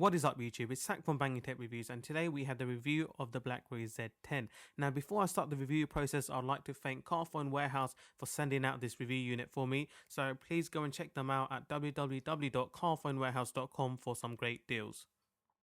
What is up YouTube, it's Sak from Banging Tech Reviews, and today we have the review of the Blackberry Z10. Now before I start the review process, I'd like to thank Carphone Warehouse for sending out this review unit for me, so please go and check them out at www.carphonewarehouse.com for some great deals.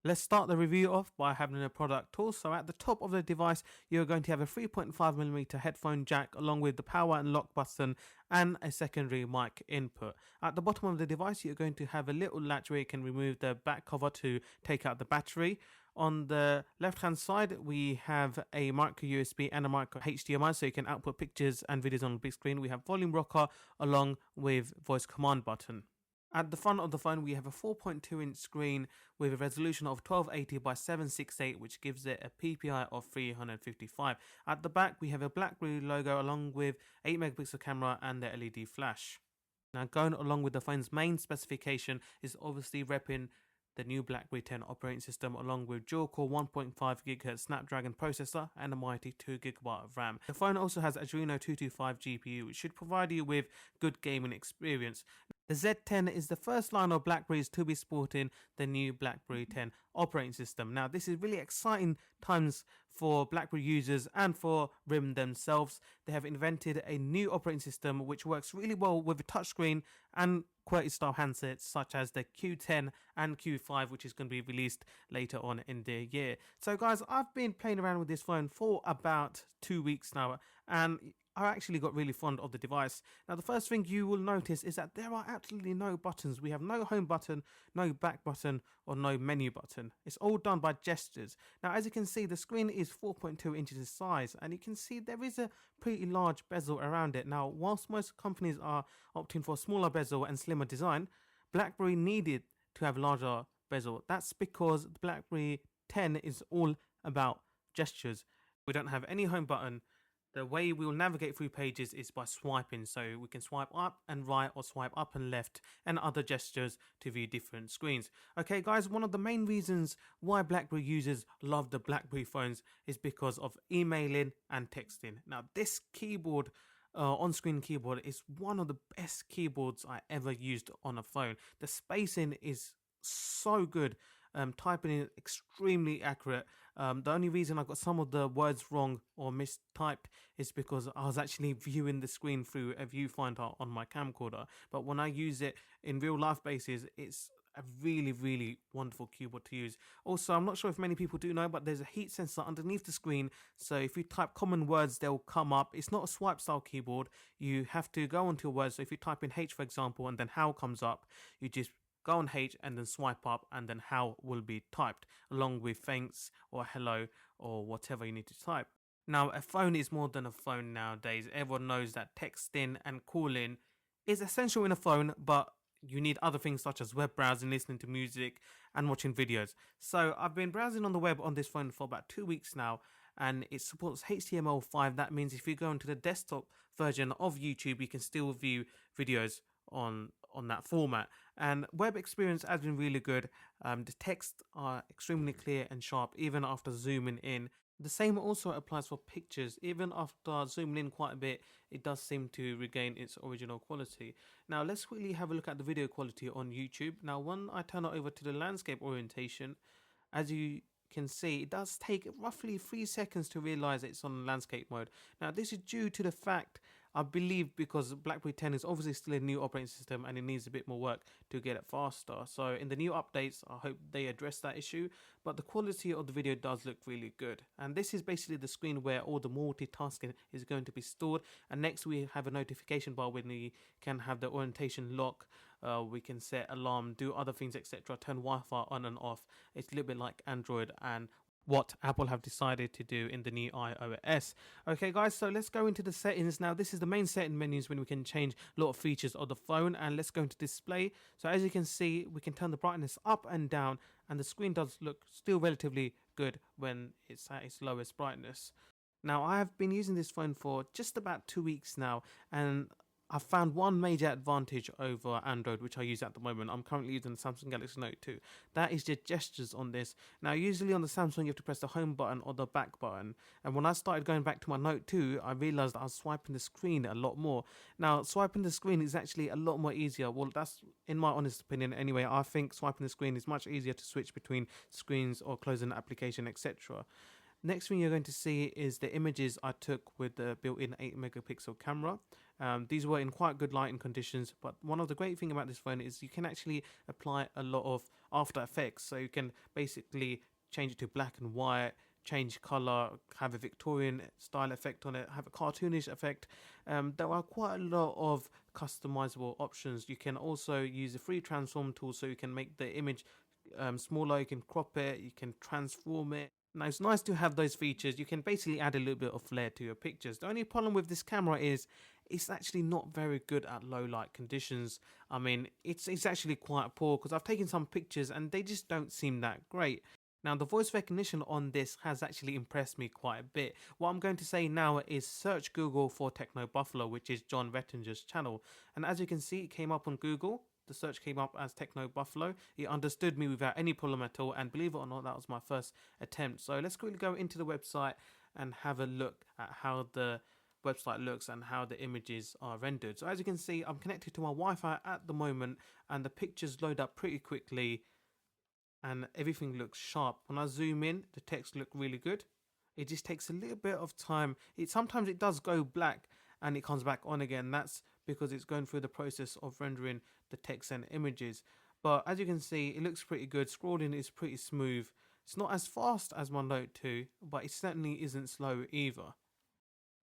Let's start the review off by having a product tool. So at the top of the device, you're going to have a 3.5mm headphone jack along with the power and lock button and a secondary mic input. At the bottom of the device, you're going to have a little latch where you can remove the back cover to take out the battery. On the left hand side, we have a micro USB and a micro HDMI, so you can output pictures and videos on the big screen. We have volume rocker along with voice command button. At the front of the phone, we have a 4.2-inch screen with a resolution of 1280 by 768, which gives it a PPI of 355. At the back, we have a Blackberry logo along with 8MP camera and the LED flash. Now, going along with the phone's main specification is obviously repping the new Blackberry 10 operating system along with dual-core 1.5 GHz Snapdragon processor and a mighty 2GB of RAM. The phone also has Adreno 225 GPU, which should provide you with good gaming experience. The Z10 is the first line of Blackberries to be sporting the new Blackberry 10 operating system. Now, this is really exciting times for Blackberry users and for RIM themselves. They have invented a new operating system which works really well with a touchscreen and QWERTY style handsets such as the Q10 and Q5, which is going to be released later on in the year. So guys, I've been playing around with this phone for about 2 weeks now, and I actually got really fond of the device. Now, the first thing you will notice is that there are absolutely no buttons. We have no home button, no back button, or no menu button. It's all done by gestures. Now, as you can see, the screen is 4.2 inches in size, and you can see there is a pretty large bezel around it. Now, whilst most companies are opting for a smaller bezel and slimmer design, Blackberry needed to have a larger bezel. That's because the Blackberry 10 is all about gestures. We don't have any home button. The way we will navigate through pages is by swiping, so we can swipe up and right or swipe up and left and other gestures to view different screens. Okay guys, one of the main reasons why Blackberry users love the Blackberry phones is because of emailing and texting. Now, this keyboard, on-screen keyboard, is one of the best keyboards I ever used on a phone. The spacing is so good. Typing is extremely accurate. The only reason I got some of the words wrong or mistyped is because I was actually viewing the screen through a viewfinder on my camcorder. But when I use it in real life basis, it's a really wonderful keyboard to use. Also, I'm not sure if many people do know, but there's a heat sensor underneath the screen, so if you type common words, they'll come up. It's not a swipe style keyboard. You have to go onto a word. So if you type in H, for example, and then how comes up, you just go on H and then swipe up, and then how will be typed along with thanks or hello or whatever you need to type. Now, a phone is more than a phone nowadays. Everyone knows that texting and calling is essential in a phone, but you need other things such as web browsing, listening to music and watching videos. So I've been browsing on the web on this phone for about 2 weeks now, and it supports HTML5. That means if you go into the desktop version of YouTube, you can still view videos on that format, and web experience has been really good. The texts are extremely clear and sharp even after zooming in. The same also applies for pictures. Even after zooming in quite a bit, it does seem to regain its original quality. Now let's quickly have a look at the video quality on YouTube. Now when I turn it over to the landscape orientation, as you can see, it does take roughly 3 seconds to realize it's on landscape mode. Now this is due to the fact, I believe, because Blackberry 10 is obviously still a new operating system and it needs a bit more work to get it faster. So in the new updates, I hope they address that issue, but the quality of the video does look really good. And this is basically the screen where all the multitasking is going to be stored. And next we have a notification bar when we can have the orientation lock. We can set alarm, do other things, etc. Turn Wi-Fi on and off. It's a little bit like Android and what Apple have decided to do in the new iOS. Okay guys, so let's go into the settings now. This is the main setting menus when we can change a lot of features of the phone, and let's go into display. So as you can see, we can turn the brightness up and down, and the screen does look still relatively good when it's at its lowest brightness. Now I have been using this phone for just about 2 weeks now, and I found one major advantage over Android, which I use at the moment. I'm currently using the Samsung Galaxy Note 2. That is the gestures on this. Now, usually on the Samsung, you have to press the home button or the back button. And when I started going back to my Note 2, I realized I was swiping the screen a lot more. Now, swiping the screen is actually a lot more easier. Well, that's in my honest opinion anyway. I think swiping the screen is much easier to switch between screens or closing the application, etc. Next thing you're going to see is the images I took with the built-in 8 megapixel camera. These were in quite good lighting conditions, but one of the great thing about this phone is you can actually apply a lot of After Effects. So you can basically change it to black and white, change color, have a Victorian style effect on it, have a cartoonish effect. There are quite a lot of customizable options. You can also use a free transform tool, so you can make the image smaller, you can crop it, you can transform it. Now it's nice to have those features. You can basically add a little bit of flair to your pictures. The only problem with this camera is it's actually not very good at low light conditions. I mean, it's actually quite poor, because I've taken some pictures and they just don't seem that great. Now, the voice recognition on this has actually impressed me quite a bit. What I'm going to say now is search Google for Techno Buffalo, which is John Rettinger's channel. And as you can see, it came up on Google. The search came up as Techno Buffalo. It understood me without any problem at all. And believe it or not, that was my first attempt. So let's quickly go into the website and have a look at how the website looks and how the images are rendered. So as you can see, I'm connected to my Wi-Fi at the moment, and the pictures load up pretty quickly and everything looks sharp. When I zoom in, the text look really good. It just takes a little bit of time. Sometimes it does go black and it comes back on again. That's because it's going through the process of rendering the text and images. But as you can see, it looks pretty good. Scrolling is pretty smooth. It's not as fast as my Note 2, but it certainly isn't slow either.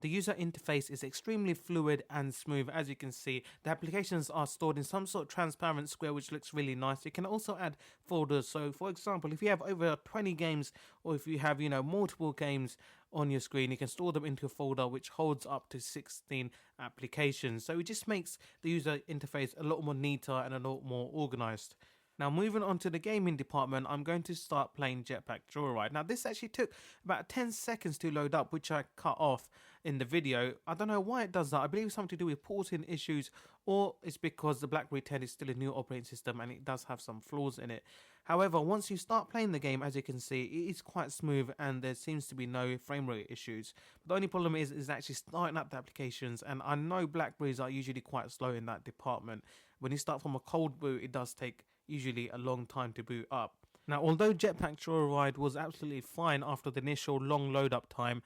The user interface is extremely fluid and smooth. As you can see, the applications are stored in some sort of transparent square, which looks really nice. You can also add folders. So for example, if you have over 20 games, or if you have, multiple games on your screen, you can store them into a folder which holds up to 16 applications. So it just makes the user interface a lot more neater and a lot more organized. Now, moving on to the gaming department, I'm going to start playing Jetpack Joyride. Now, this actually took about 10 seconds to load up, which I cut off in the video. I don't know why it does that. I believe it's something to do with porting issues, or it's because the Blackberry 10 is still a new operating system and it does have some flaws in it. However, once you start playing the game, as you can see, it is quite smooth and there seems to be no frame rate issues. But the only problem is actually starting up the applications, and I know Blackberries are usually quite slow in that department. When you start from a cold boot, it does take usually a long time to boot up. Now, although Jetpack Joyride was absolutely fine after the initial long load up time,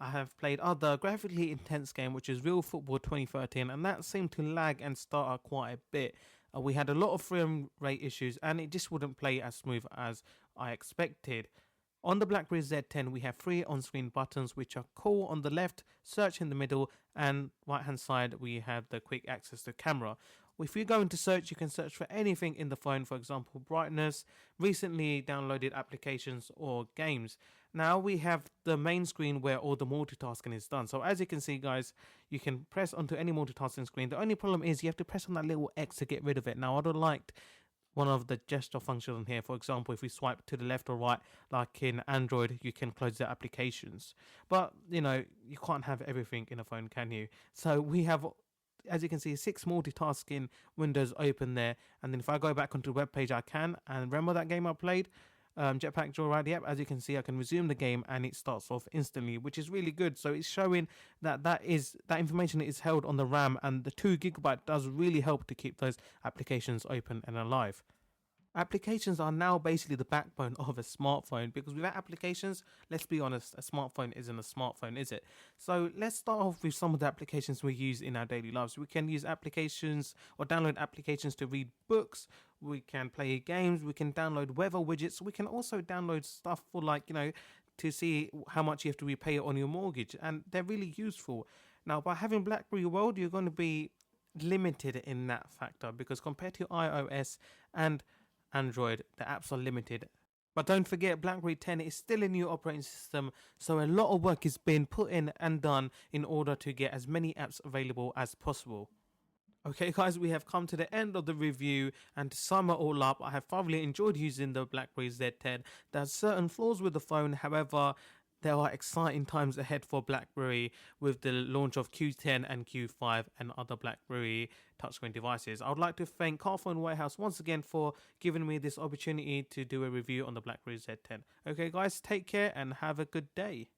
I have played other graphically intense game, which is Real Football 2013, and that seemed to lag and stutter quite a bit. We had a lot of frame rate issues and it just wouldn't play as smooth as I expected. On the Blackberry Z10, we have 3 on-screen buttons, which are call on the left, search in the middle, and right-hand side we have the quick access to camera. If you go into search, you can search for anything in the phone, for example, brightness, recently downloaded applications, or games. Now we have the main screen where all the multitasking is done. So as you can see, guys, you can press onto any multitasking screen. The only problem is you have to press on that little X to get rid of it. Now, I'd have liked one of the gesture functions on here. For example, if we swipe to the left or right, like in Android, you can close the applications. But, you can't have everything in a phone, can you? So we have, as you can see, 6 multitasking windows open there. And then if I go back onto the web page, I can. And remember that game I played? Jetpack Joyride, yep, as you can see, I can resume the game and it starts off instantly, which is really good. So it's showing that information is held on the RAM, and the 2 GB does really help to keep those applications open and alive. Applications are now basically the backbone of a smartphone, because without applications, let's be honest, a smartphone isn't a smartphone, is it? So let's start off with some of the applications we use in our daily lives. We can use applications or download applications to read books. We can play games. We can download weather widgets. We can also download stuff for to see how much you have to repay on your mortgage, and they're really useful. Now, by having BlackBerry World, you're going to be limited in that factor, because compared to iOS and Android, the apps are limited. But don't forget, Blackberry 10 is still a new operating system, so a lot of work is being put in and done in order to get as many apps available as possible. Okay guys, we have come to the end of the review, and to sum it all up, I have thoroughly enjoyed using the Blackberry Z10. There's certain flaws with the phone, however, there are exciting times ahead for BlackBerry with the launch of Q10 and Q5 and other BlackBerry touchscreen devices. I would like to thank Carphone Whitehouse once again for giving me this opportunity to do a review on the BlackBerry Z10. Okay guys, take care and have a good day.